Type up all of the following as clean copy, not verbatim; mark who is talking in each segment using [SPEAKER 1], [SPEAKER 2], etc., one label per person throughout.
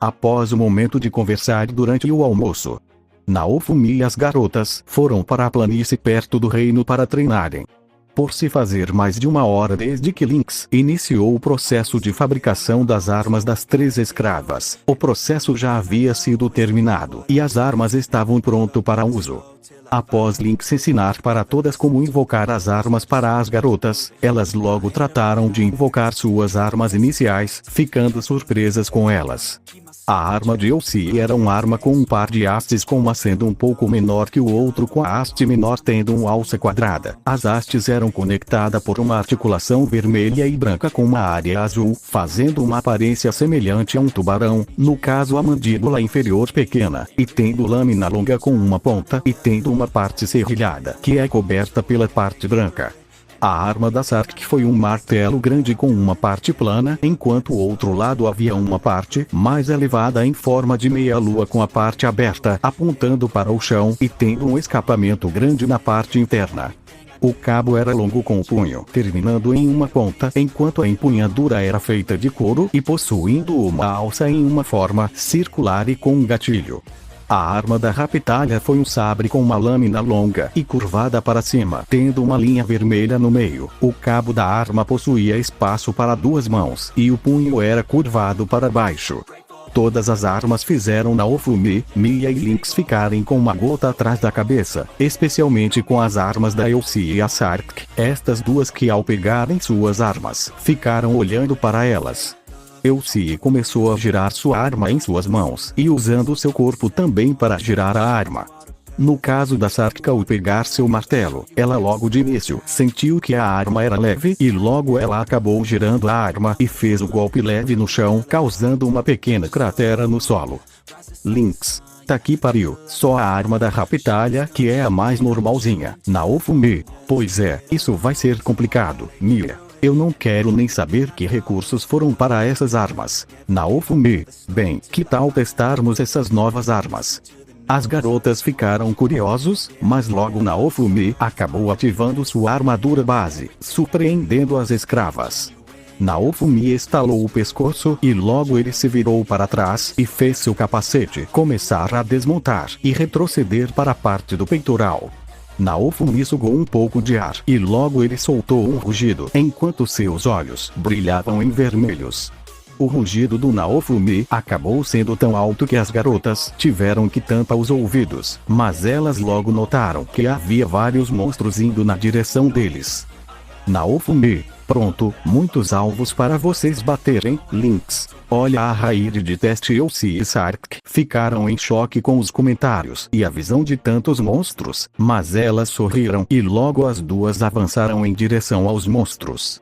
[SPEAKER 1] Após o momento de conversar durante o almoço, Naofumi e as garotas foram para a planície perto do reino para treinarem. Por se fazer mais de uma hora desde que Lynx iniciou o processo de fabricação das armas das 3 escravas, o processo já havia sido terminado e as armas estavam prontas para uso. Após Lynx ensinar para todas como invocar as armas para as garotas, elas logo trataram de invocar suas armas iniciais, ficando surpresas com elas. A arma de Elsie era uma arma com um par de hastes com uma sendo um pouco menor que o outro, com a haste menor tendo uma alça quadrada. As hastes eram conectadas por uma articulação vermelha e branca com uma área azul, fazendo uma aparência semelhante a um tubarão, no caso a mandíbula inferior pequena, e tendo lâmina longa com uma ponta e tendo uma parte serrilhada, que é coberta pela parte branca. A arma da Sark foi um martelo grande com uma parte plana, enquanto o outro lado havia uma parte mais elevada em forma de meia-lua com a parte aberta apontando para o chão e tendo um escapamento grande na parte interna. O cabo era longo com o punho terminando em uma ponta, enquanto a empunhadura era feita de couro e possuindo uma alça em uma forma circular e com um gatilho. A arma da Rapitalha foi um sabre com uma lâmina longa e curvada para cima, tendo uma linha vermelha no meio. O cabo da arma possuía espaço para 2 mãos e o punho era curvado para baixo. Todas as armas fizeram Naofumi, Mia e Lynx ficarem com uma gota atrás da cabeça, especialmente com as armas da Elsie e a Sark, estas duas que ao pegarem suas armas, ficaram olhando para elas. Elsie começou a girar sua arma em suas mãos e usando seu corpo também para girar a arma. No caso da Sark, ao pegar seu martelo, ela logo de início sentiu que a arma era leve e logo ela acabou girando a arma e fez o golpe leve no chão, causando uma pequena cratera no solo. Lynx: tá que pariu, só a arma da Rapitalha que é a mais normalzinha. Naofumi: pois é, isso vai ser complicado. Mia: eu não quero nem saber que recursos foram para essas armas. Naofumi: bem, que tal testarmos essas novas armas? As garotas ficaram curiosos, mas logo Naofumi acabou ativando sua armadura base, surpreendendo as escravas. Naofumi estalou o pescoço e logo ele se virou para trás e fez seu capacete começar a desmontar e retroceder para a parte do peitoral. Naofumi sugou um pouco de ar e logo ele soltou um rugido, enquanto seus olhos brilhavam em vermelhos. O rugido do Naofumi acabou sendo tão alto que as garotas tiveram que tampar os ouvidos, mas elas logo notaram que havia vários monstros indo na direção deles. Naofumi: pronto, muitos alvos para vocês baterem. Lynx: olha, a raid de teste. Elsie e Sark ficaram em choque com os comentários e a visão de tantos monstros, mas elas sorriram e logo as duas avançaram em direção aos monstros.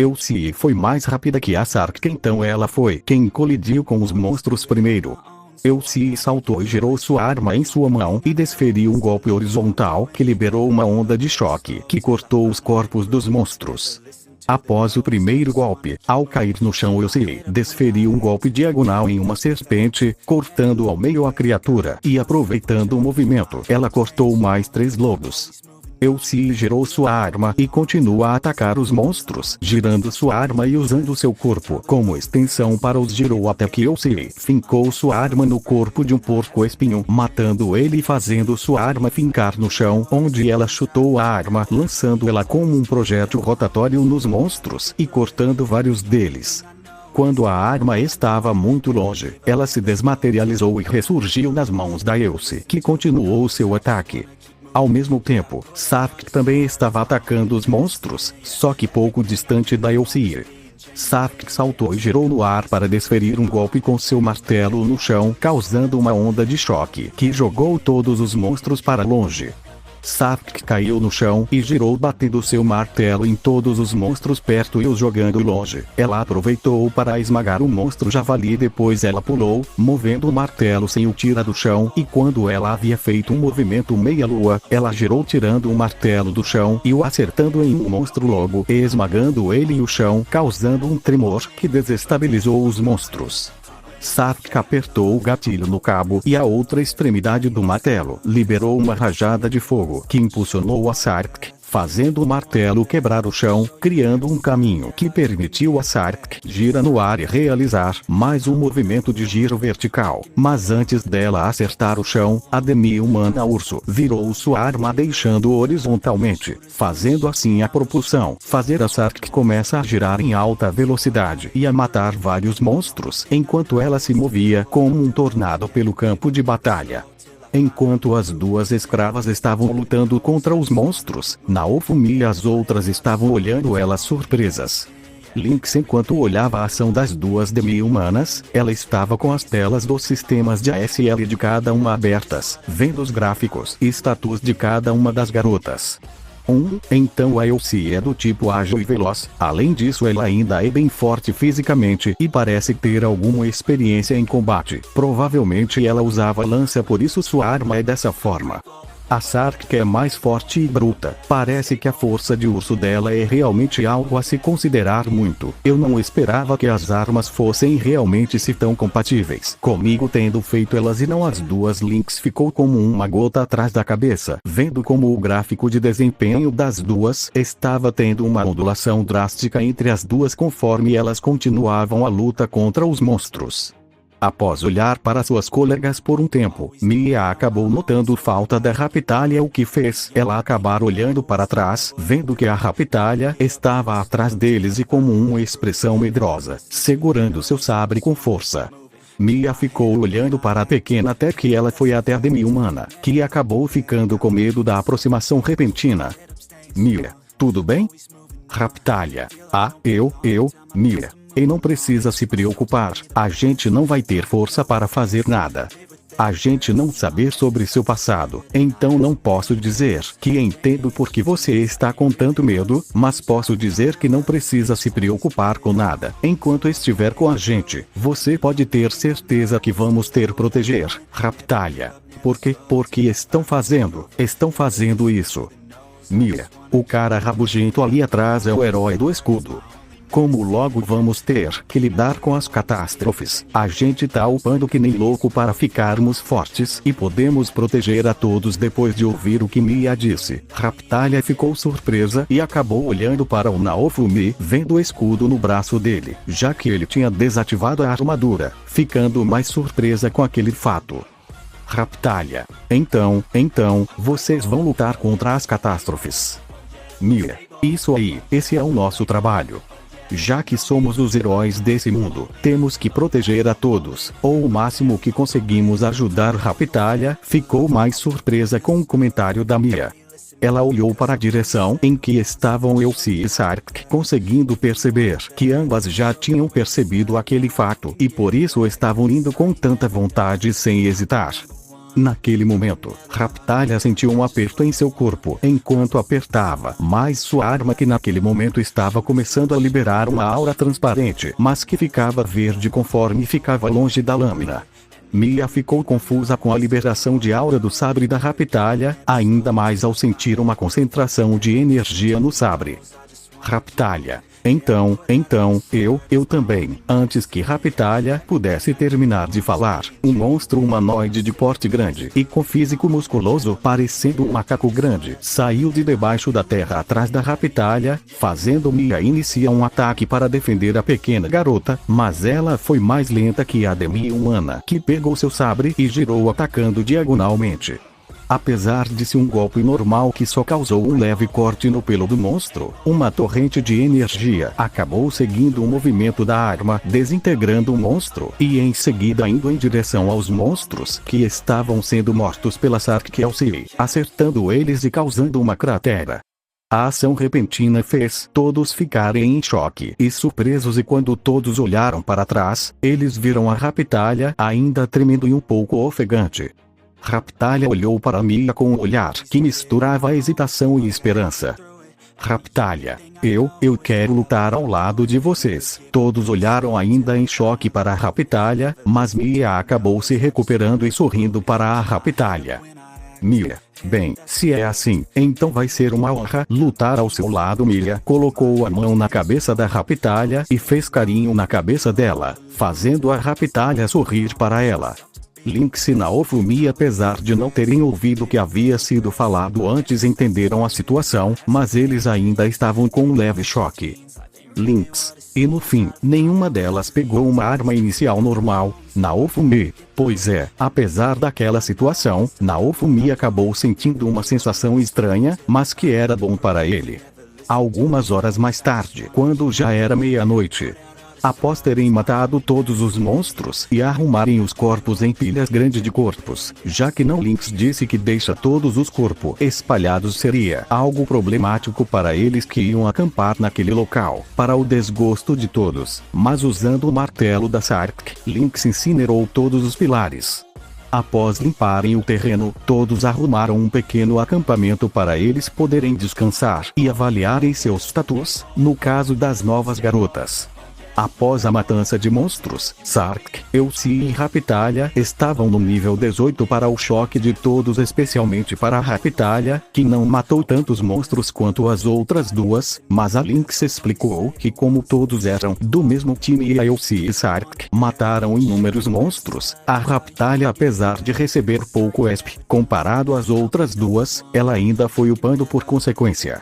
[SPEAKER 1] Elsie foi mais rápida que a Sark, então ela foi quem colidiu com os monstros primeiro. Elsie saltou e girou sua arma em sua mão e desferiu um golpe horizontal que liberou uma onda de choque que cortou os corpos dos monstros. Após o primeiro golpe, ao cair no chão, Elsie desferiu um golpe diagonal em uma serpente, cortando ao meio a criatura e aproveitando o movimento, ela cortou mais 3 lobos. Elsie girou sua arma e continua a atacar os monstros, girando sua arma e usando seu corpo como extensão para os girou até que Elsie fincou sua arma no corpo de um porco-espinho, matando ele e fazendo sua arma fincar no chão, onde ela chutou a arma, lançando ela como um projétil rotatório nos monstros e cortando vários deles. Quando a arma estava muito longe, ela se desmaterializou e ressurgiu nas mãos da Elsie, que continuou seu ataque. Ao mesmo tempo, Sark também estava atacando os monstros, só que pouco distante da Elsie. Sark saltou e girou no ar para desferir um golpe com seu martelo no chão, causando uma onda de choque que jogou todos os monstros para longe. Sark caiu no chão e girou batendo seu martelo em todos os monstros perto e os jogando longe. Ela aproveitou para esmagar o monstro javali, depois ela pulou, movendo o martelo sem o tirar do chão, e quando ela havia feito um movimento meia-lua, ela girou tirando o martelo do chão e o acertando em um monstro lobo, esmagando ele e o chão, causando um tremor que desestabilizou os monstros. Sark apertou o gatilho no cabo e a outra extremidade do martelo liberou uma rajada de fogo que impulsionou a Sark, fazendo o martelo quebrar o chão, criando um caminho que permitiu a Sark girar no ar e realizar mais um movimento de giro vertical. Mas antes dela acertar o chão, a demi-humana urso virou sua arma deixando horizontalmente, fazendo assim a propulsão, fazer a Sark começa a girar em alta velocidade e a matar vários monstros, enquanto ela se movia como um tornado pelo campo de batalha. Enquanto as duas escravas estavam lutando contra os monstros, Naofumi e as outras estavam olhando elas surpresas. Lynx, enquanto olhava a ação das duas demi-humanas, ela estava com as telas dos sistemas de ASL de cada uma abertas, vendo os gráficos e status de cada uma das garotas. Então a Elsie é do tipo ágil e veloz. Além disso, ela ainda é bem forte fisicamente e parece ter alguma experiência em combate. Provavelmente ela usava lança, por isso sua arma é dessa forma. A Sark é mais forte e bruta. Parece que a força de urso dela é realmente algo a se considerar muito. Eu não esperava que as armas fossem realmente se tão compatíveis comigo, tendo feito elas e não as duas. Lynx ficou como uma gota atrás da cabeça, vendo como o gráfico de desempenho das duas estava tendo uma ondulação drástica entre as duas conforme elas continuavam a luta contra os monstros. Após olhar para suas colegas por um tempo, Mia acabou notando falta da Rapitalha, o que fez ela acabar olhando para trás, vendo que a Rapitalha estava atrás deles e como uma expressão medrosa, segurando seu sabre com força. Mia ficou olhando para a pequena até que ela foi até a demi-humana, que acabou ficando com medo da aproximação repentina. Mia, tudo bem? Rapitalha, Mia. E não precisa se preocupar, a gente não vai ter força para fazer nada. A gente não saber sobre seu passado, então não posso dizer que entendo por que você está com tanto medo, mas posso dizer que não precisa se preocupar com nada. Enquanto estiver com a gente, você pode ter certeza que vamos ter proteger, Rapitalha. Por quê? Porque estão fazendo isso. Mia, o cara rabugento ali atrás é o herói do escudo. Como logo vamos ter que lidar com as catástrofes, a gente tá upando que nem louco para ficarmos fortes e podemos proteger a todos. Depois de ouvir o que Mia disse, Rapitalha ficou surpresa e acabou olhando para o Naofumi, vendo o escudo no braço dele, já que ele tinha desativado a armadura, ficando mais surpresa com aquele fato. Rapitalha, então, vocês vão lutar contra as catástrofes. Mia, isso aí, esse é o nosso trabalho. Já que somos os heróis desse mundo, temos que proteger a todos, ou o máximo que conseguimos ajudar. Rapitalha ficou mais surpresa com o comentário da Mia. Ela olhou para a direção em que estavam Elsie e Sark, conseguindo perceber que ambas já tinham percebido aquele fato e por isso estavam indo com tanta vontade sem hesitar. Naquele momento, Rapitalha sentiu um aperto em seu corpo enquanto apertava mais sua arma, que naquele momento estava começando a liberar uma aura transparente, mas que ficava verde conforme ficava longe da lâmina. Mia ficou confusa com a liberação de aura do sabre da Rapitalha, ainda mais ao sentir uma concentração de energia no sabre. Rapitalha. Então, eu também. Antes que Rapitalha pudesse terminar de falar, um monstro humanoide de porte grande e com físico musculoso, parecendo um macaco grande, saiu de debaixo da terra atrás da Rapitalha, fazendo Mia iniciar um ataque para defender a pequena garota, mas ela foi mais lenta que a demi-humana, que pegou seu sabre e girou atacando diagonalmente. Apesar de ser um golpe normal que só causou um leve corte no pelo do monstro, uma torrente de energia acabou seguindo o movimento da arma, desintegrando o monstro e em seguida indo em direção aos monstros que estavam sendo mortos pela Sark Elsie, acertando eles e causando uma cratera. A ação repentina fez todos ficarem em choque e surpresos, e quando todos olharam para trás, eles viram a Rapitalha ainda tremendo e um pouco ofegante. Rapitalha olhou para Mia com um olhar que misturava hesitação e esperança. Rapitalha, eu quero lutar ao lado de vocês. Todos olharam ainda em choque para a Rapitalha, mas Mia acabou se recuperando e sorrindo para a Rapitalha. Mia, bem, se é assim, então vai ser uma honra lutar ao seu lado. Mia colocou a mão na cabeça da Rapitalha e fez carinho na cabeça dela, fazendo a Rapitalha sorrir para ela. Lynx e Naofumi, apesar de não terem ouvido o que havia sido falado antes, entenderam a situação, mas eles ainda estavam com um leve choque. Lynx. E no fim, nenhuma delas pegou uma arma inicial normal. Naofumi. Pois é, apesar daquela situação, Naofumi acabou sentindo uma sensação estranha, mas que era bom para ele. Algumas horas mais tarde, quando já era meia-noite, após terem matado todos os monstros e arrumarem os corpos em pilhas grandes de corpos, já que não Lynx disse que deixa todos os corpos espalhados seria algo problemático para eles que iam acampar naquele local, para o desgosto de todos, mas usando o martelo da Sark, Lynx incinerou todos os pilares. Após limparem o terreno, todos arrumaram um pequeno acampamento para eles poderem descansar e avaliarem seus status, no caso das novas garotas. Após a matança de monstros, Sark, Elsie e Rapitalha estavam no nível 18 para o choque de todos, especialmente para a Rapitalha, que não matou tantos monstros quanto as outras duas, mas a Lynx explicou que como todos eram do mesmo time e a Elsie e Sark mataram inúmeros monstros, a Rapitalha, apesar de receber pouco ESP comparado às outras duas, ela ainda foi upando por consequência.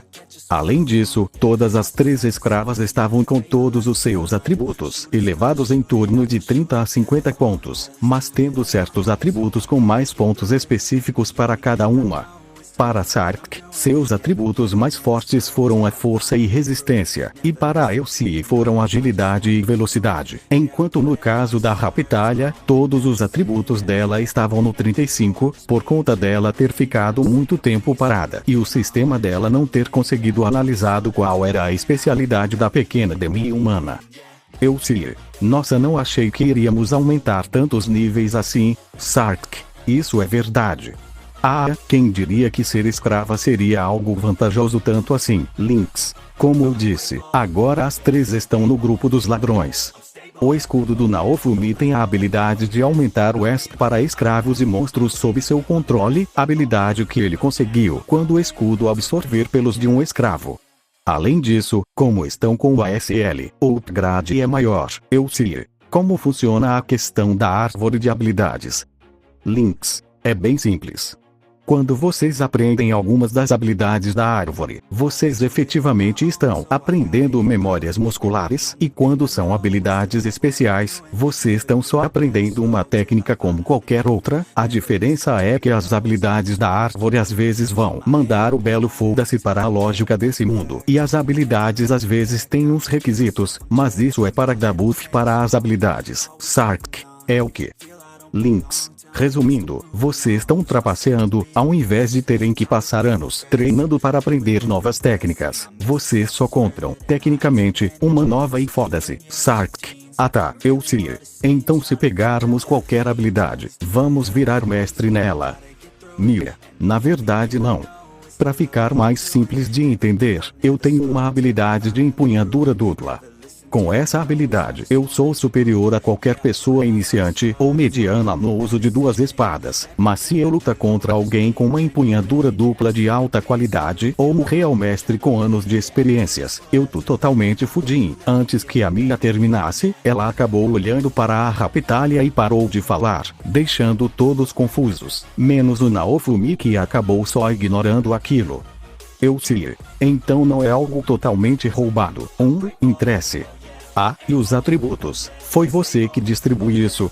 [SPEAKER 1] Além disso, todas as 3 escravas estavam com todos os seus atributos elevados em torno de 30 a 50 pontos, mas tendo certos atributos com mais pontos específicos para cada uma. Para Sark, seus atributos mais fortes foram a força e resistência, e para a Elsie foram agilidade e velocidade, enquanto no caso da Rapitalha, todos os atributos dela estavam no 35, por conta dela ter ficado muito tempo parada, e o sistema dela não ter conseguido analisado qual era a especialidade da pequena demi-humana. Elsie. Nossa, não achei que iríamos aumentar tantos níveis assim, Sark. Isso é verdade. Ah, quem diria que ser escrava seria algo vantajoso tanto assim, Lynx. Como eu disse, agora as 3 estão no grupo dos ladrões. O escudo do Naofumi tem a habilidade de aumentar o ESP para escravos e monstros sob seu controle, habilidade que ele conseguiu quando o escudo absorver pelos de um escravo. Além disso, como estão com o ASL, o upgrade é maior. Elsie. Como funciona a questão da árvore de habilidades? Lynx. É bem simples. Quando vocês aprendem algumas das habilidades da árvore, vocês efetivamente estão aprendendo memórias musculares, e quando são habilidades especiais, vocês estão só aprendendo uma técnica como qualquer outra. A diferença é que as habilidades da árvore às vezes vão mandar o belo foda-se para a lógica desse mundo, e as habilidades às vezes têm uns requisitos, mas isso é para dar buff para as habilidades. Sark. É o que? Lynx. Resumindo, vocês estão trapaceando, ao invés de terem que passar anos treinando para aprender novas técnicas. Vocês só compram, tecnicamente, uma nova e foda-se. Sark. Ah tá, Elsie. Então se pegarmos qualquer habilidade, vamos virar mestre nela. Mia. Na verdade não. Para ficar mais simples de entender, eu tenho uma habilidade de empunhadura dupla. Com essa habilidade, eu sou superior a qualquer pessoa iniciante ou mediana no uso de 2 espadas, mas se eu lutar contra alguém com uma empunhadura dupla de alta qualidade ou um real mestre com anos de experiências, eu tô totalmente fudim. Antes que a Mia terminasse, ela acabou olhando para a Rapitalha e parou de falar, deixando todos confusos, menos o Naofumi, que acabou só ignorando aquilo. Elsie. Então não é algo totalmente roubado. Interesse. Ah, e os atributos? Foi você que distribui isso?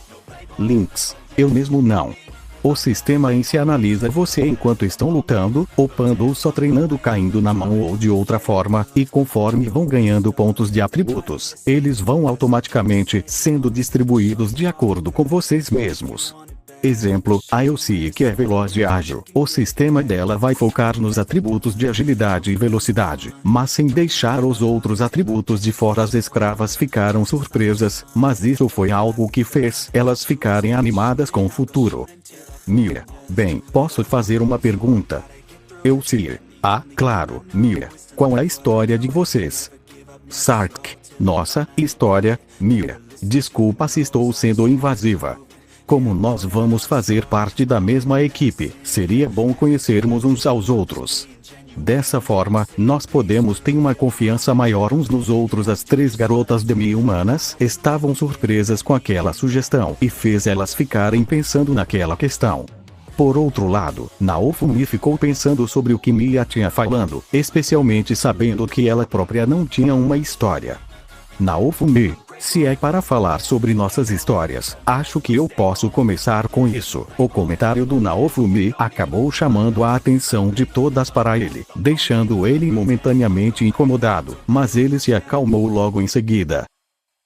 [SPEAKER 1] Lynx. Eu mesmo não. O sistema em si analisa você enquanto estão lutando, upando ou só treinando, caindo na mão ou de outra forma, e conforme vão ganhando pontos de atributos, eles vão automaticamente sendo distribuídos de acordo com vocês mesmos. Exemplo, a Elsie, que é veloz e ágil, o sistema dela vai focar nos atributos de agilidade e velocidade, mas sem deixar os outros atributos de fora. As escravas ficaram surpresas, mas isso foi algo que fez elas ficarem animadas com o futuro. Mia. Bem, posso fazer uma pergunta? Elsie. Ah, claro, Mia. Qual é a história de vocês? Sark. Nossa, história, Mia. Desculpa se estou sendo invasiva. Como nós vamos fazer parte da mesma equipe, seria bom conhecermos uns aos outros. Dessa forma, nós podemos ter uma confiança maior uns nos outros. As 3 garotas demi-humanas estavam surpresas com aquela sugestão e fez elas ficarem pensando naquela questão. Por outro lado, Naofumi ficou pensando sobre o que Mia tinha falando, especialmente sabendo que ela própria não tinha uma história. Naofumi, se é para falar sobre nossas histórias, acho que eu posso começar com isso. O comentário do Naofumi acabou chamando a atenção de todas para ele, deixando ele momentaneamente incomodado, mas ele se acalmou logo em seguida.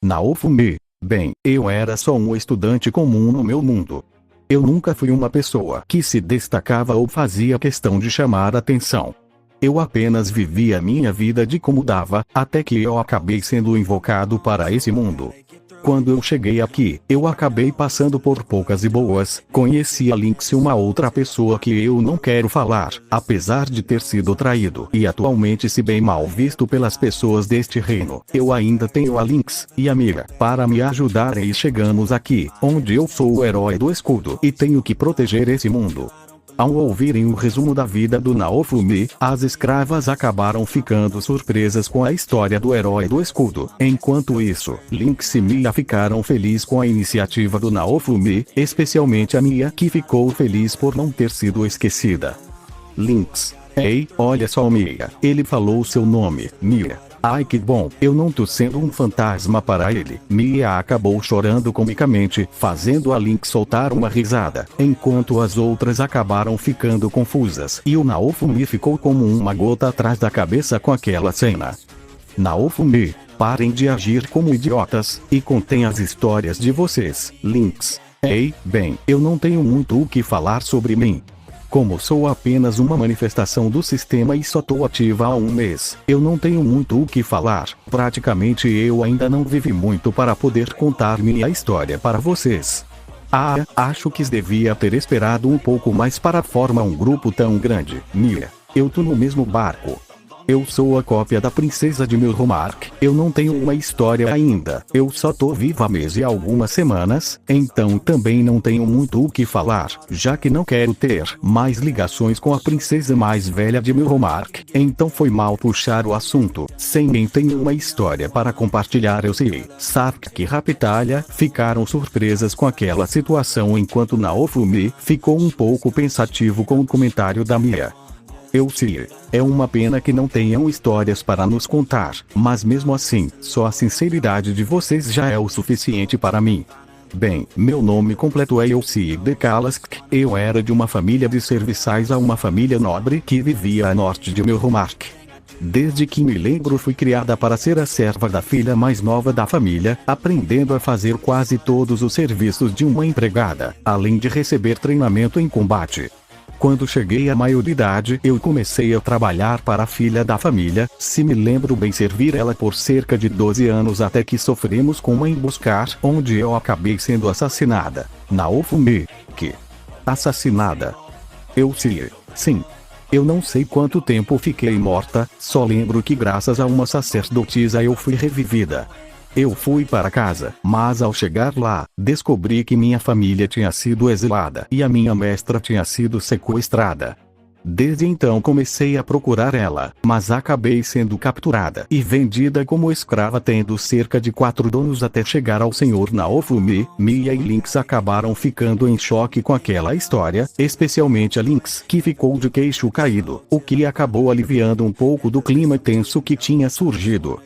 [SPEAKER 1] Naofumi, bem, eu era só um estudante comum no meu mundo. Eu nunca fui uma pessoa que se destacava ou fazia questão de chamar atenção. Eu apenas vivia minha vida de como dava, até que eu acabei sendo invocado para esse mundo. Quando eu cheguei aqui, eu acabei passando por poucas e boas. Conheci a Lynx, uma outra pessoa que eu não quero falar, apesar de ter sido traído e atualmente se bem mal visto pelas pessoas deste reino. Eu ainda tenho a Lynx e a Mia para me ajudar e chegamos aqui, onde eu sou o herói do escudo e tenho que proteger esse mundo. Ao ouvirem o resumo da vida do Naofumi, as escravas acabaram ficando surpresas com a história do herói do escudo. Enquanto isso, Lynx e Mia ficaram felizes com a iniciativa do Naofumi, especialmente a Mia, que ficou feliz por não ter sido esquecida. Lynx: ei, olha só Mia, ele falou seu nome, Mia. Ai que bom, eu não tô sendo um fantasma para ele. Mia acabou chorando comicamente, fazendo a Lynx soltar uma risada, enquanto as outras acabaram ficando confusas e o Naofumi ficou como uma gota atrás da cabeça com aquela cena. Naofumi, parem de agir como idiotas, e contem as histórias de vocês. Lynx: ei, bem, eu não tenho muito o que falar sobre mim. Como sou apenas uma manifestação do sistema e só tô ativa há um mês, eu não tenho muito o que falar. Praticamente eu ainda não vivi muito para poder contar minha história para vocês. Acho que devia ter esperado um pouco mais para formar um grupo tão grande. Mia, eu tô no mesmo barco. Eu sou a cópia da princesa de Milhomark. Eu não tenho uma história ainda. Eu só tô viva há mês e algumas semanas, então também não tenho muito o que falar, já que não quero ter mais ligações com a princesa mais velha de Milhomark. Então foi mal puxar o assunto. Sem quem tem uma história para compartilhar. Eu sei. Sark e Rapitalha ficaram surpresas com aquela situação, enquanto Naofumi ficou um pouco pensativo com o comentário da Mia. Eu sei, é uma pena que não tenham histórias para nos contar, mas mesmo assim, só a sinceridade de vocês já é o suficiente para mim. Bem, meu nome completo é Elsie de Kalask. Eu era de uma família de serviçais a uma família nobre que vivia a norte de Milhomark. Desde que me lembro fui criada para ser a serva da filha mais nova da família, aprendendo a fazer quase todos os serviços de uma empregada, além de receber treinamento em combate. Quando cheguei à maioridade, eu comecei a trabalhar para a filha da família, se me lembro bem servir ela por cerca de 12 anos até que sofremos com uma emboscada, onde eu acabei sendo assassinada. Naofumi: que? Assassinada? Eu sei. Sim. Eu não sei quanto tempo fiquei morta, só lembro que graças a uma sacerdotisa eu fui revivida. Eu fui para casa, mas ao chegar lá, descobri que minha família tinha sido exilada e a minha mestra tinha sido sequestrada. Desde então comecei a procurar ela, mas acabei sendo capturada e vendida como escrava, tendo cerca de 4 donos até chegar ao senhor Naofumi. Mia e Lynx acabaram ficando em choque com aquela história, especialmente a Lynx, que ficou de queixo caído, o que acabou aliviando um pouco do clima tenso que tinha surgido.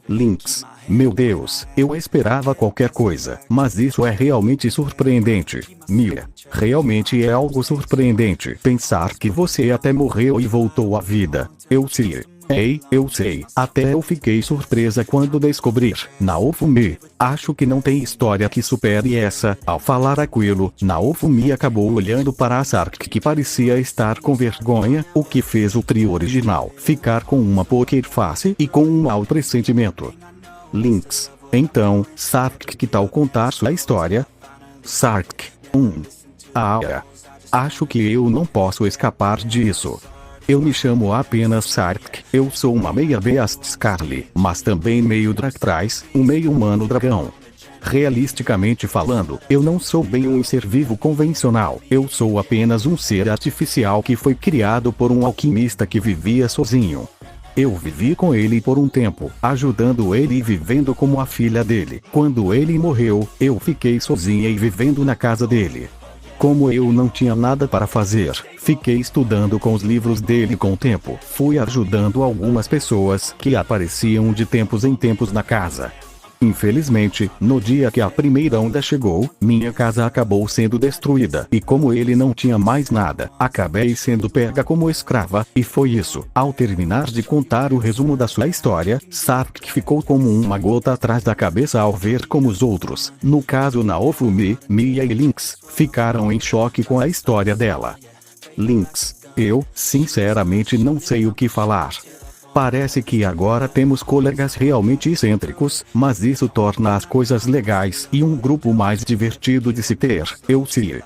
[SPEAKER 1] Lynx: meu Deus, eu esperava qualquer coisa, mas isso é realmente surpreendente. Mia: realmente é algo surpreendente pensar que você até morreu e voltou à vida. Eu sei. Ei, eu sei. Até eu fiquei surpresa quando descobrir. Naofumi: acho que não tem história que supere essa. Ao falar aquilo, Naofumi acabou olhando para a Sark, que parecia estar com vergonha, o que fez o trio original ficar com uma poker face e com um mau pressentimento. Lynx: então, Sark, que tal contar sua história? Sark: acho que eu não posso escapar disso. Eu me chamo apenas Sark. Eu sou uma meia Beast Scarly, mas também meio Drakthrais, um meio humano dragão. Realisticamente falando, eu não sou bem um ser vivo convencional. Eu sou apenas um ser artificial que foi criado por um alquimista que vivia sozinho. Eu vivi com ele por um tempo, ajudando ele e vivendo como a filha dele. Quando ele morreu, eu fiquei sozinha e vivendo na casa dele. Como eu não tinha nada para fazer, fiquei estudando com os livros dele com o tempo. Fui ajudando algumas pessoas que apareciam de tempos em tempos na casa. Infelizmente, no dia que a primeira onda chegou, minha casa acabou sendo destruída. E como ele não tinha mais nada, acabei sendo pega como escrava, e foi isso. Ao terminar de contar o resumo da sua história, Sark ficou como uma gota atrás da cabeça ao ver como os outros, no caso Naofumi, Mia e Lynx, ficaram em choque com a história dela. Lynx: eu, sinceramente não sei o que falar. Parece que agora temos colegas realmente excêntricos, mas isso torna as coisas legais e um grupo mais divertido de se ter. Eu sei.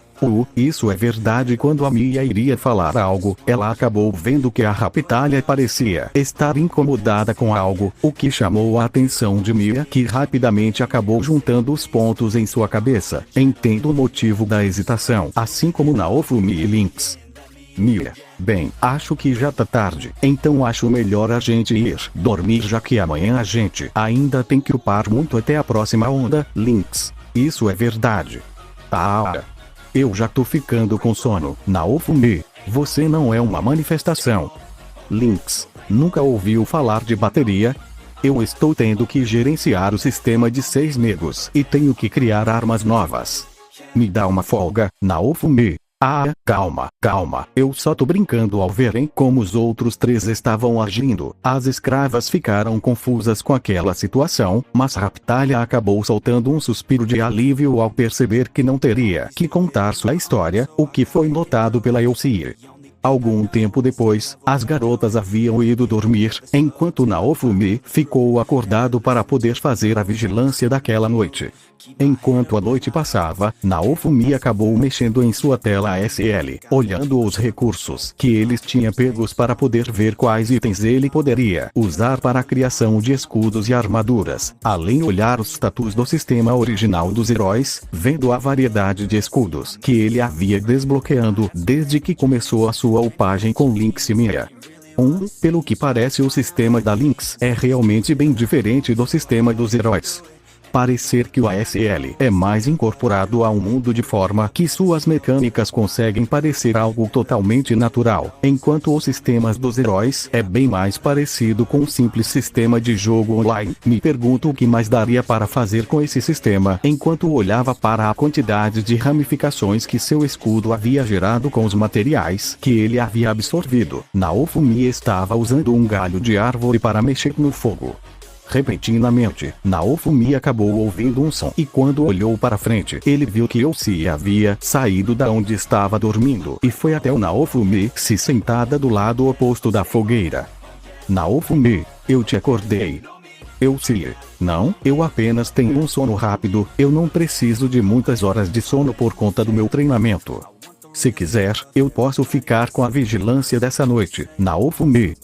[SPEAKER 1] Isso é verdade. Quando a Mia iria falar algo, ela acabou vendo que a Rapitalha parecia estar incomodada com algo, o que chamou a atenção de Mia, que rapidamente acabou juntando os pontos em sua cabeça. Entendo o motivo da hesitação, assim como Naofumi e Lynx. Mia: bem, acho que já tá tarde, então acho melhor a gente ir dormir, já que amanhã a gente ainda tem que upar muito até a próxima onda. Lynx: isso é verdade. Eu já tô ficando com sono. Naofumi: você não é uma manifestação. Lynx: nunca ouviu falar de bateria? Eu estou tendo que gerenciar o sistema de 6 negros e tenho que criar armas novas. Me dá uma folga, Naofumi. Calma, eu só tô brincando. Ao verem como os outros 3 estavam agindo, as escravas ficaram confusas com aquela situação, mas Rapitalha acabou soltando um suspiro de alívio ao perceber que não teria que contar sua história, o que foi notado pela Elsie. Algum tempo depois, as garotas haviam ido dormir, enquanto Naofumi ficou acordado para poder fazer a vigilância daquela noite. Enquanto a noite passava, Naofumi acabou mexendo em sua tela ASL, olhando os recursos que eles tinham pegos para poder ver quais itens ele poderia usar para a criação de escudos e armaduras, além de olhar os status do sistema original dos heróis, vendo a variedade de escudos que ele havia desbloqueando desde que começou a sua upagem com Lynx e Mia. Pelo que parece, o sistema da Lynx é realmente bem diferente do sistema dos heróis. Parecer que o ASL é mais incorporado ao mundo de forma que suas mecânicas conseguem parecer algo totalmente natural, enquanto os sistemas dos heróis é bem mais parecido com um simples sistema de jogo online. Me pergunto o que mais daria para fazer com esse sistema, enquanto olhava para a quantidade de ramificações que seu escudo havia gerado com os materiais que ele havia absorvido. Naofumi estava usando um galho de árvore para mexer no fogo. Repentinamente, Naofumi acabou ouvindo um som e quando olhou para frente, ele viu que Elsie havia saído da onde estava dormindo e foi até o Naofumi, se sentada do lado oposto da fogueira. Naofumi: eu te acordei. Elsie: não, eu apenas tenho um sono rápido, eu não preciso de muitas horas de sono por conta do meu treinamento. Se quiser, eu posso ficar com a vigilância dessa noite. Naofumi: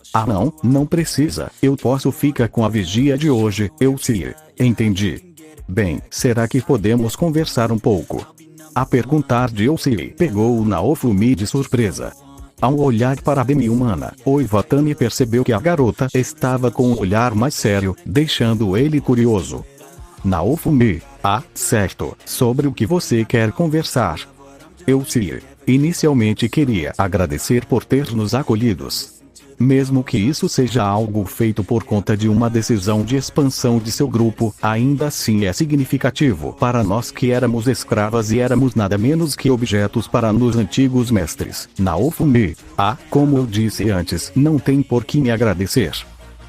[SPEAKER 1] não precisa. Eu posso ficar com a vigia de hoje. Elsie: entendi. Bem, será que podemos conversar um pouco? A perguntar de Elsie pegou o Naofumi de surpresa. Ao olhar para a demi-humana, Oivatani percebeu que a garota estava com um olhar mais sério, deixando ele curioso. Naofumi: certo. Sobre o que você quer conversar? Elsie: inicialmente queria agradecer por ter nos acolhidos. Mesmo que isso seja algo feito por conta de uma decisão de expansão de seu grupo, ainda assim é significativo para nós que éramos escravas e éramos nada menos que objetos para nos antigos mestres. Naofumi: como eu disse antes, não tem por que me agradecer.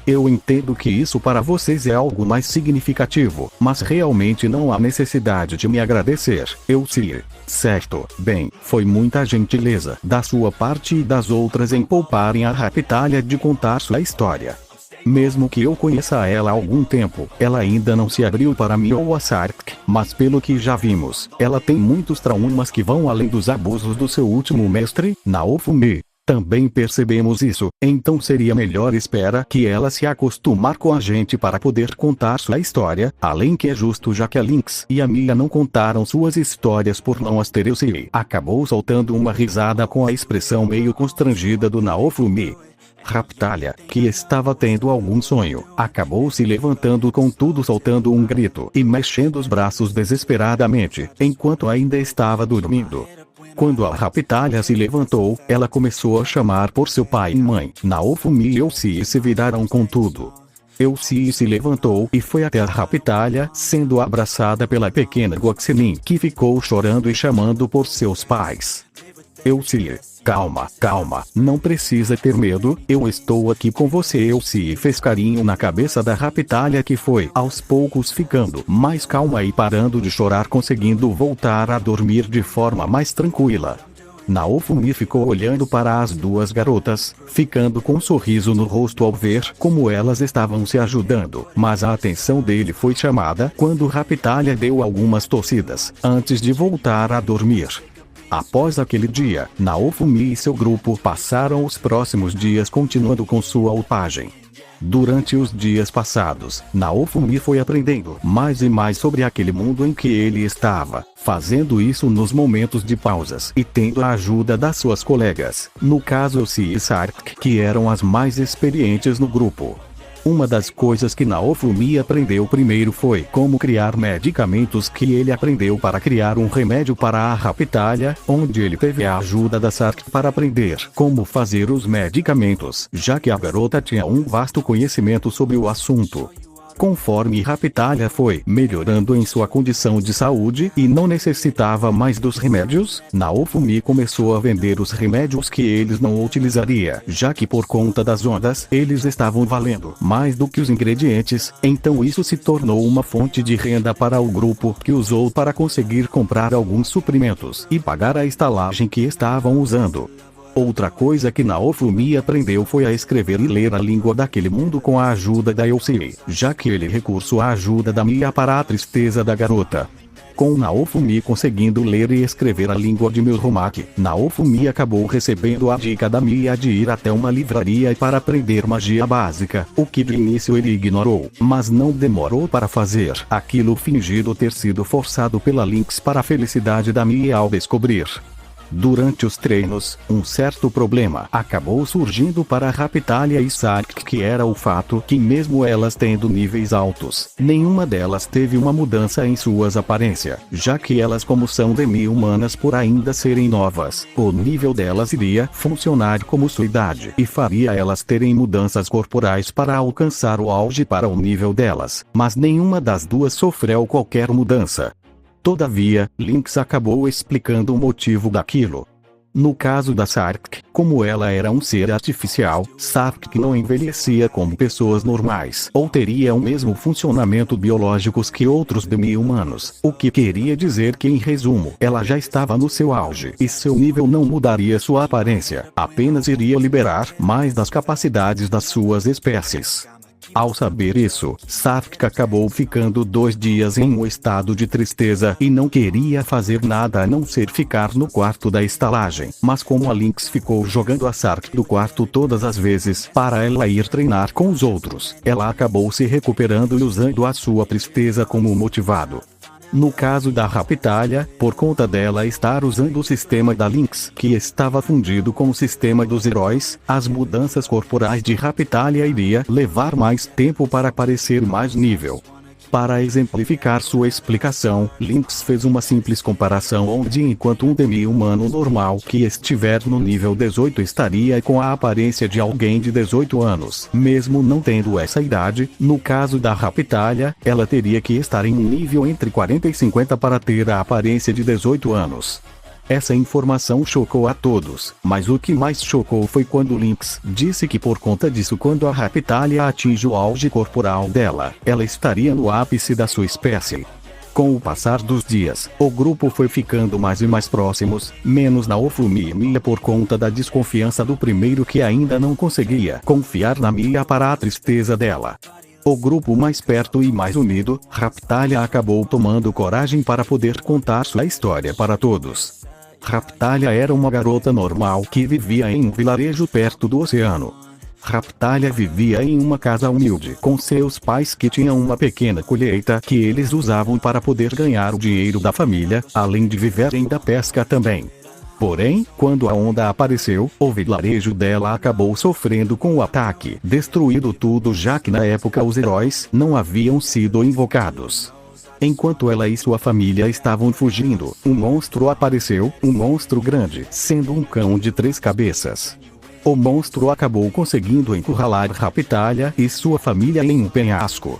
[SPEAKER 1] Eu entendo que isso para vocês é algo mais significativo, mas realmente não há necessidade de me agradecer. Elsie: certo. Bem, foi muita gentileza da sua parte e das outras em pouparem a Rapitalha de contar sua história. Mesmo que eu conheça ela há algum tempo, ela ainda não se abriu para mim ou a Sark, mas pelo que já vimos, ela tem muitos traumas que vão além dos abusos do seu último mestre. Naofumi: Também percebemos isso, então seria melhor esperar que ela se acostumar com a gente para poder contar sua história, além que é justo já que a Lynx e a Mia não contaram suas histórias por não as ter. Elsie acabou soltando uma risada com a expressão meio constrangida do Naofumi. Raphtalia, que estava tendo algum sonho, acabou se levantando com tudo soltando um grito e mexendo os braços desesperadamente, enquanto ainda estava dormindo. Quando a Raphtalia se levantou, ela começou a chamar por seu pai e mãe. Naofumi e Elsie se viraram com tudo. Elsie se levantou e foi até a Raphtalia, sendo abraçada pela pequena Goxelin, que ficou chorando e chamando por seus pais. Elsie, calma, calma, não precisa ter medo, eu estou aqui com você. Elsie fez carinho na cabeça da Raphtalia, que foi aos poucos ficando mais calma e parando de chorar, conseguindo voltar a dormir de forma mais tranquila. Naofumi ficou olhando para as duas garotas, ficando com um sorriso no rosto ao ver como elas estavam se ajudando, mas a atenção dele foi chamada quando Raphtalia deu algumas tossidas, antes de voltar a dormir. Após aquele dia, Naofumi e seu grupo passaram os próximos dias continuando com sua upagem. Durante os dias passados, Naofumi foi aprendendo mais e mais sobre aquele mundo em que ele estava, fazendo isso nos momentos de pausas e tendo a ajuda das suas colegas, no caso Elsie e Sark, que eram as mais experientes no grupo. Uma das coisas que Naofumi aprendeu primeiro foi como criar medicamentos, que ele aprendeu para criar um remédio para a Raphtalia, onde ele teve a ajuda da Sark para aprender como fazer os medicamentos, já que a garota tinha um vasto conhecimento sobre o assunto. Conforme Raphtalia foi melhorando em sua condição de saúde e não necessitava mais dos remédios, Naofumi começou a vender os remédios que eles não utilizaria, já que por conta das ondas eles estavam valendo mais do que os ingredientes, então isso se tornou uma fonte de renda para o grupo, que usou para conseguir comprar alguns suprimentos e pagar a estalagem que estavam usando. Outra coisa que Naofumi aprendeu foi a escrever e ler a língua daquele mundo com a ajuda da Elsie, já que ele recurso à ajuda da Mia para a tristeza da garota. Com Naofumi conseguindo ler e escrever a língua de Milhomak, Naofumi acabou recebendo a dica da Mia de ir até uma livraria para aprender magia básica, o que de início ele ignorou, mas não demorou para fazer aquilo, fingindo ter sido forçado pela Lynx para a felicidade da Mia ao descobrir. Durante os treinos, um certo problema acabou surgindo para Raphtalia e Sark, que era o fato que mesmo elas tendo níveis altos, nenhuma delas teve uma mudança em suas aparências, já que elas, como são demi-humanas por ainda serem novas, o nível delas iria funcionar como sua idade e faria elas terem mudanças corporais para alcançar o auge para o nível delas, mas nenhuma das duas sofreu qualquer mudança. Todavia, Lynx acabou explicando o motivo daquilo. No caso da Sark, como ela era um ser artificial, Sark não envelhecia como pessoas normais, ou teria o mesmo funcionamento biológicos que outros demi-humanos, o que queria dizer que, em resumo, ela já estava no seu auge, e seu nível não mudaria sua aparência, apenas iria liberar mais das capacidades das suas espécies. Ao saber isso, Sark acabou ficando 2 dias em um estado de tristeza e não queria fazer nada a não ser ficar no quarto da estalagem. Mas como a Lynx ficou jogando a Sark do quarto todas as vezes para ela ir treinar com os outros, ela acabou se recuperando e usando a sua tristeza como motivado. No caso da Raphtalia, por conta dela estar usando o sistema da Lynx, que estava fundido com o sistema dos heróis, as mudanças corporais de Raphtalia iria levar mais tempo para aparecer mais nível. Para exemplificar sua explicação, Lynx fez uma simples comparação onde enquanto um demi-humano normal que estiver no nível 18 estaria com a aparência de alguém de 18 anos, mesmo não tendo essa idade, no caso da Raphtalia, ela teria que estar em um nível entre 40 e 50 para ter a aparência de 18 anos. Essa informação chocou a todos, mas o que mais chocou foi quando Lynx disse que por conta disso, quando a Raphtalia atinge o auge corporal dela, ela estaria no ápice da sua espécie. Com o passar dos dias, o grupo foi ficando mais e mais próximos, menos Naofumi e Mia por conta da desconfiança do primeiro, que ainda não conseguia confiar na Mia para a tristeza dela. O grupo mais perto e mais unido, Raphtalia acabou tomando coragem para poder contar sua história para todos. Raptalia era uma garota normal que vivia em um vilarejo perto do oceano. Raptalia vivia em uma casa humilde com seus pais que tinham uma pequena colheita que eles usavam para poder ganhar o dinheiro da família, além de viverem da pesca também. Porém, quando a onda apareceu, o vilarejo dela acabou sofrendo com o ataque, destruindo tudo já que na época os heróis não haviam sido invocados. Enquanto ela e sua família estavam fugindo, um monstro apareceu, um monstro grande, sendo um cão de 3 cabeças. O monstro acabou conseguindo encurralar Raptalia e sua família em um penhasco.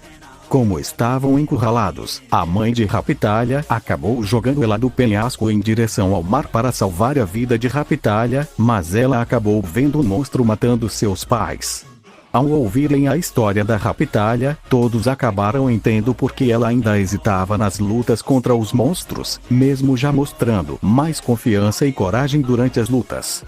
[SPEAKER 1] Como estavam encurralados, a mãe de Raptalia acabou jogando ela do penhasco em direção ao mar para salvar a vida de Raptalia, mas ela acabou vendo o monstro matando seus pais. Ao ouvirem a história da Raptalia, todos acabaram entendendo porque ela ainda hesitava nas lutas contra os monstros, mesmo já mostrando mais confiança e coragem durante as lutas.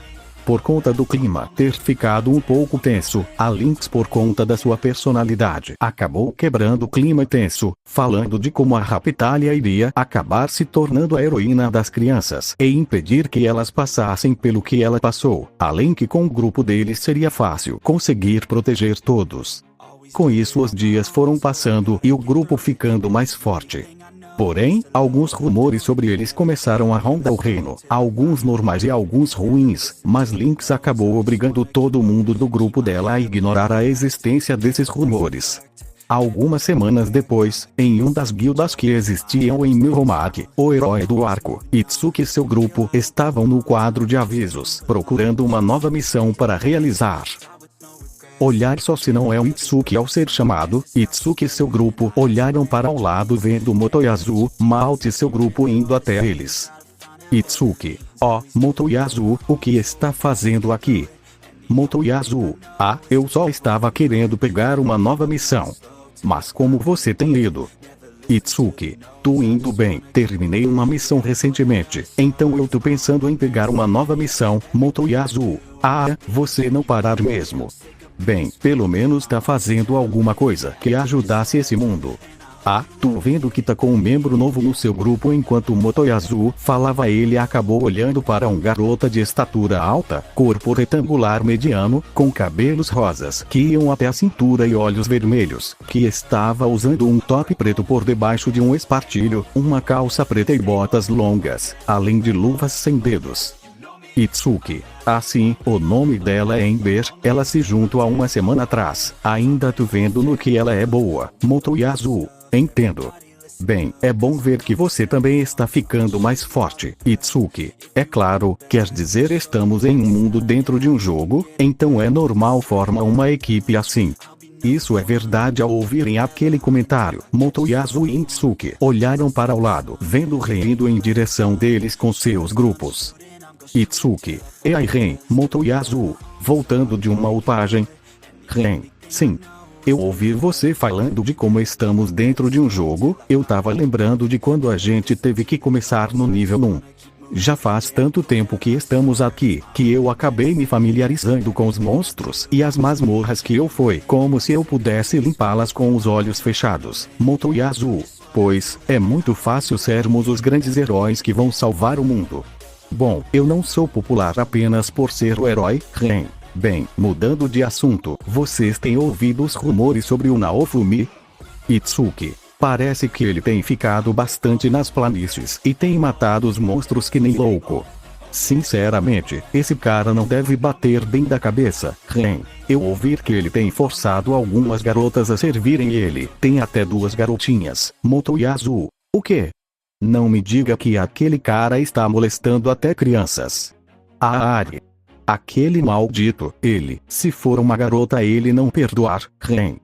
[SPEAKER 1] Por conta do clima ter ficado um pouco tenso, a Lynx, por conta da sua personalidade, acabou quebrando o clima tenso, falando de como a Raptalia iria acabar se tornando a heroína das crianças e impedir que elas passassem pelo que ela passou, além que com o grupo deles seria fácil conseguir proteger todos. Com isso os dias foram passando e o grupo ficando mais forte. Porém, alguns rumores sobre eles começaram a rondar o reino, alguns normais e alguns ruins, mas Lynx acabou obrigando todo mundo do grupo dela a ignorar a existência desses rumores. Algumas semanas depois, em uma das guildas que existiam em Milromag, o herói do arco, Itsuki e seu grupo estavam no quadro de avisos, procurando uma nova missão para realizar. Olhar só se não é o Itsuki ao ser chamado. Itsuki e seu grupo olharam para o lado vendo Motoyasu, Malt e seu grupo indo até eles. Itsuki: ó, Motoyasu, o que está fazendo aqui? Motoyasu: ah, eu só estava querendo pegar uma nova missão. Mas como você tem ido? Itsuki: tô indo bem, terminei uma missão recentemente, então eu tô pensando em pegar uma nova missão. Motoyasu: ah, você não parar mesmo. Bem, pelo menos tá fazendo alguma coisa que ajudasse esse mundo. Ah, tô vendo que tá com um membro novo no seu grupo. Enquanto Motoyasu falava, ele acabou olhando para um garota de estatura alta, corpo retangular mediano, com cabelos rosas que iam até a cintura e olhos vermelhos, que estava usando um top preto por debaixo de um espartilho, uma calça preta e botas longas, além de luvas sem dedos. Itsuki: assim, o nome dela é Ember, ela se juntou há uma semana atrás, ainda tô vendo no que ela é boa. Motoyasu: entendo. Bem, é bom ver que você também está ficando mais forte. Itsuki: é claro, quer dizer estamos em um mundo dentro de um jogo, então é normal formar uma equipe assim. Isso é verdade. Ao ouvirem aquele comentário, Motoyasu e Itsuki olharam para o lado, vendo Ren indo em direção deles com seus grupos. Itsuki: e aí Ren? Motoyasu: voltando de uma upagem? Ren: sim. Eu ouvi você falando de como estamos dentro de um jogo, eu tava lembrando de quando a gente teve que começar no nível 1. Já faz tanto tempo que estamos aqui, que eu acabei me familiarizando com os monstros e as masmorras que eu foi como se eu pudesse limpá-las com os olhos fechados. Motoyasu: pois, é muito fácil sermos os grandes heróis que vão salvar o mundo. Bom, eu não sou popular apenas por ser o herói, Ren. Bem, mudando de assunto, vocês têm ouvido os rumores sobre o Naofumi? Itsuki: parece que ele tem ficado bastante nas planícies e tem matado os monstros que nem louco. Sinceramente, esse cara não deve bater bem da cabeça. Ren: eu ouvi que ele tem forçado algumas garotas a servirem ele, tem até 2 garotinhas. Motoyasu: o quê? Não me diga que aquele cara está molestando até crianças. Ari: aquele maldito, ele, se for uma garota ele não perdoar. Ren: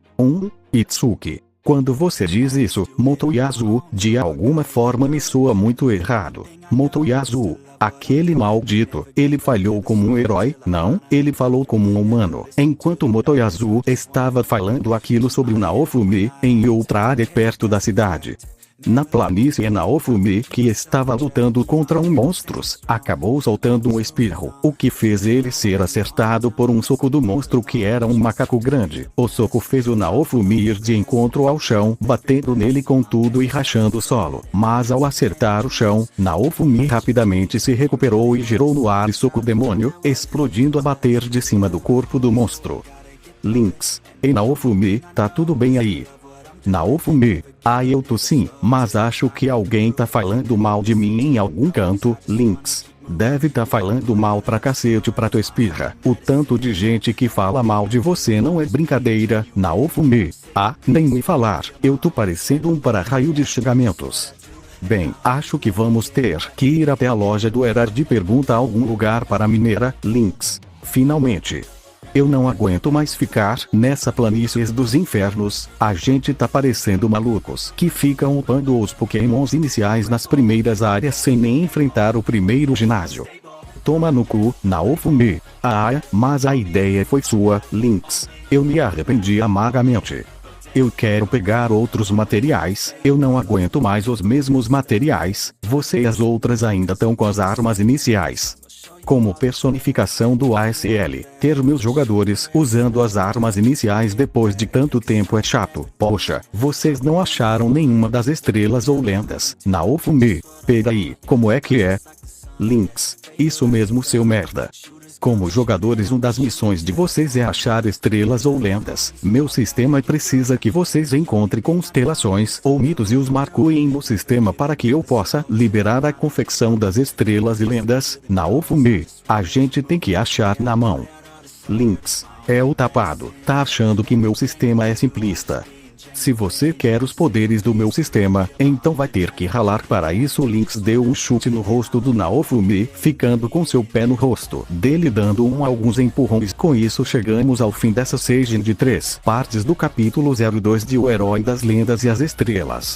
[SPEAKER 1] Itsuki: quando você diz isso, Motoyasu, de alguma forma me soa muito errado. Motoyasu: aquele maldito, ele falhou como um herói, não, ele falou como um humano. Enquanto Motoyasu estava falando aquilo sobre o Naofumi, em outra área perto da cidade, Na planície Naofumi, que estava lutando contra monstros, acabou soltando um espirro, o que fez ele ser acertado por um soco do monstro que era um macaco grande. O soco fez o Naofumi ir de encontro ao chão, batendo nele com tudo e rachando o solo. Mas ao acertar o chão, Naofumi rapidamente se recuperou e girou no ar e socou o demônio, explodindo a bater de cima do corpo do monstro. Lynx: Ei Naofumi, tá tudo bem aí? Naofumi: Ah, eu tô sim, mas acho que alguém tá falando mal de mim em algum canto. Lynx: Deve tá falando mal pra cacete pra tua espirra. O tanto de gente que fala mal de você não é brincadeira. Naofumi: Ah, nem me falar, eu tô parecendo um para-raio de xingamentos. Bem, acho que vamos ter que ir até a loja do Erard e perguntar algum lugar para a mineira. Lynx: Finalmente. Eu não aguento mais ficar nessa planícies dos infernos. A gente tá parecendo malucos que ficam upando os pokémons iniciais nas primeiras áreas sem nem enfrentar o primeiro ginásio. Toma no cu, Naofumi. Ah, mas a ideia foi sua, Lynx. Eu me arrependi amargamente. Eu quero pegar outros materiais, eu não aguento mais os mesmos materiais, você e as outras ainda estão com as armas iniciais. Como personificação do ASL, ter meus jogadores usando as armas iniciais depois de tanto tempo é chato. Poxa, vocês não acharam nenhuma das estrelas ou lendas. Naofumi: Peraí, como é que é? Lynx: Isso mesmo, seu merda. Como jogadores, uma das missões de vocês é achar estrelas ou lendas. Meu sistema precisa que vocês encontrem constelações ou mitos e os marquem no sistema para que eu possa liberar a confecção das estrelas e lendas. Naofumi: A gente tem que achar na mão. Lynx: É o tapado, tá achando que meu sistema é simplista. Se você quer os poderes do meu sistema, então vai ter que ralar para isso. Lynx deu um chute no rosto do Naofumi, ficando com seu pé no rosto dele, dando alguns empurrões. Com isso chegamos ao fim dessa sessão de 3 partes do capítulo 02 de O Herói das Lendas e as Estrelas.